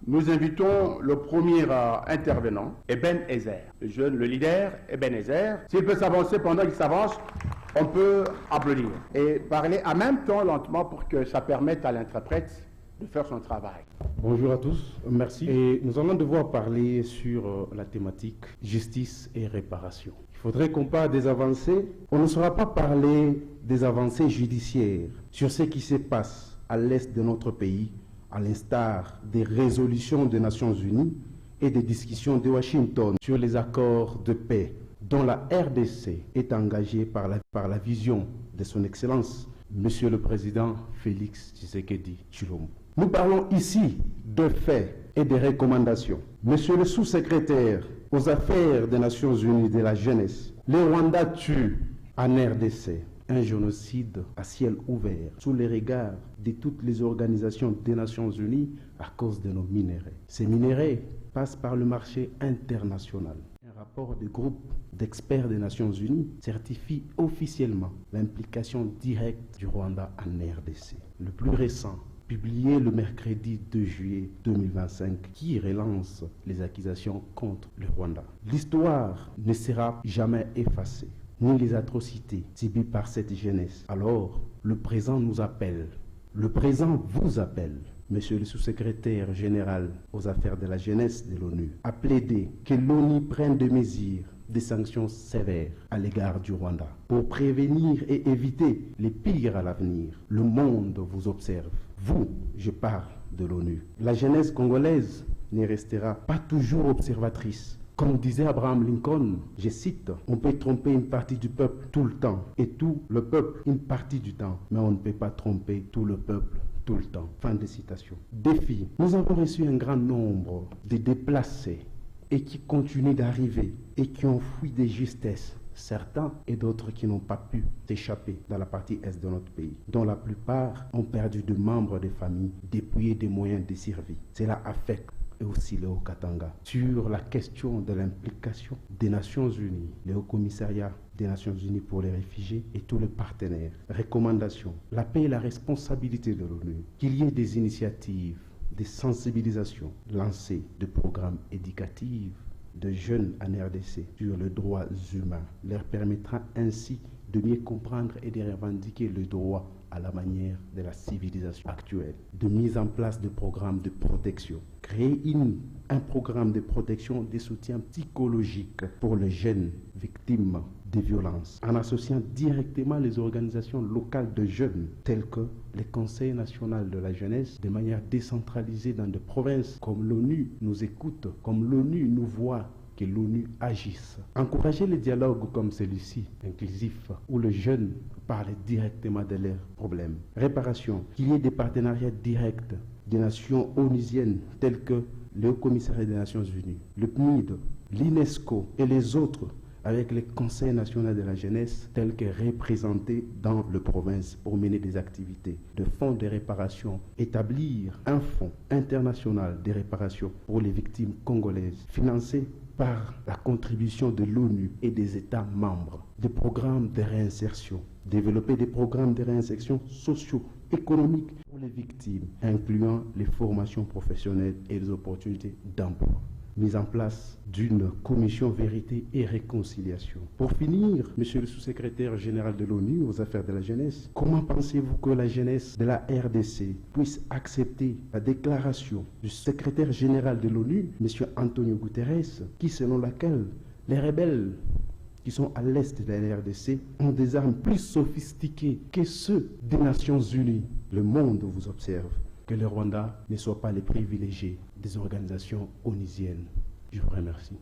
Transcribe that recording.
Nous invitons le premier intervenant, Ebenezer. Le jeune, le leader, Ebenezer. S'il peut s'avancer pendant qu'il s'avance, on peut applaudir. Et parler en même temps lentement pour que ça permette à l'interprète de faire son travail. Bonjour à tous, merci. Et nous allons devoir parler sur la thématique justice et réparation. Il faudrait qu'on parle des avancées. On ne saura pas parler des avancées judiciaires sur ce qui se passe à l'est de notre pays, à l'instar des résolutions des Nations Unies et des discussions de Washington sur les accords de paix dont la RDC est engagée par la vision de son Excellence, Monsieur le Président Félix Tshisekedi Tshilombo. Nous parlons ici de faits et de recommandations. Monsieur le sous-secrétaire aux affaires des Nations Unies de la jeunesse, le Rwanda tue en RDC un génocide à ciel ouvert sous les regards de toutes les organisations des Nations Unies à cause de nos minéraux. Ces minéraux passent par le marché international. Un rapport du groupe d'experts des Nations Unies certifie officiellement l'implication directe du Rwanda en RDC. Le plus récent, publié le mercredi 2 juillet 2025, qui relance les accusations contre le Rwanda. L'histoire ne sera jamais effacée, ni les atrocités subies par cette jeunesse. Alors, le présent nous appelle, le présent vous appelle, Monsieur le sous-secrétaire général aux affaires de la jeunesse de l'ONU, à plaider que l'ONU prenne des mesures, des sanctions sévères à l'égard du Rwanda pour prévenir et éviter les pires à l'avenir. Le monde vous observe. Vous, je parle de l'ONU. La jeunesse congolaise ne restera pas toujours observatrice. Comme disait Abraham Lincoln, je cite, « On peut tromper une partie du peuple tout le temps et tout le peuple une partie du temps, mais on ne peut pas tromper tout le peuple tout le temps. » Fin de citation. Défi. Nous avons reçu un grand nombre de déplacés et qui continuent d'arriver et qui ont fui de justesse, certains et d'autres qui n'ont pas pu s'échapper dans la partie est de notre pays, dont la plupart ont perdu de membres de famille, dépouillés des moyens de survie. Cela affecte et aussi le Haut-Katanga. Sur la question de l'implication des Nations Unies, le Haut-Commissariat des Nations Unies pour les réfugiés et tous les partenaires. Recommandation. La paix et la responsabilité de l'ONU. Qu'il y ait des initiatives, des sensibilisations lancées, de programmes éducatifs de jeunes en RDC sur les droits humains, leur permettra ainsi de mieux comprendre et de revendiquer le droit à la manière de la civilisation actuelle, de mise en place de programmes de protection, créer un programme de protection de soutien psychologique pour les jeunes victimes de violences, en associant directement les organisations locales de jeunes, telles que le Conseil national de la jeunesse, de manière décentralisée dans des provinces, comme l'ONU nous écoute, comme l'ONU nous voit, que l'ONU agisse. Encourager les dialogues comme celui-ci, inclusif, où les jeunes parlent directement de leurs problèmes. Réparation, qu'il y ait des partenariats directs des nations onusiennes telles que le Haut-Commissariat des Nations Unies, le PNUD, l'UNESCO et les autres, avec le Conseil national de la jeunesse tel que représenté dans les provinces pour mener des activités de fonds de réparation, établir un fonds international de réparation pour les victimes congolaises, financé par la contribution de l'ONU et des États membres, des programmes de réinsertion, développer des programmes de réinsertion socio-économiques pour les victimes, incluant les formations professionnelles et les opportunités d'emploi. Mise en place d'une commission vérité et réconciliation. Pour finir, Monsieur le sous-secrétaire général de l'ONU aux affaires de la jeunesse, comment pensez-vous que la jeunesse de la RDC puisse accepter la déclaration du secrétaire général de l'ONU, Monsieur Antonio Guterres, qui selon laquelle les rebelles qui sont à l'est de la RDC ont des armes plus sophistiquées que ceux des Nations Unies. Le monde vous observe. Que le Rwanda ne soit pas les privilégiés des organisations onusiennes. Je vous remercie.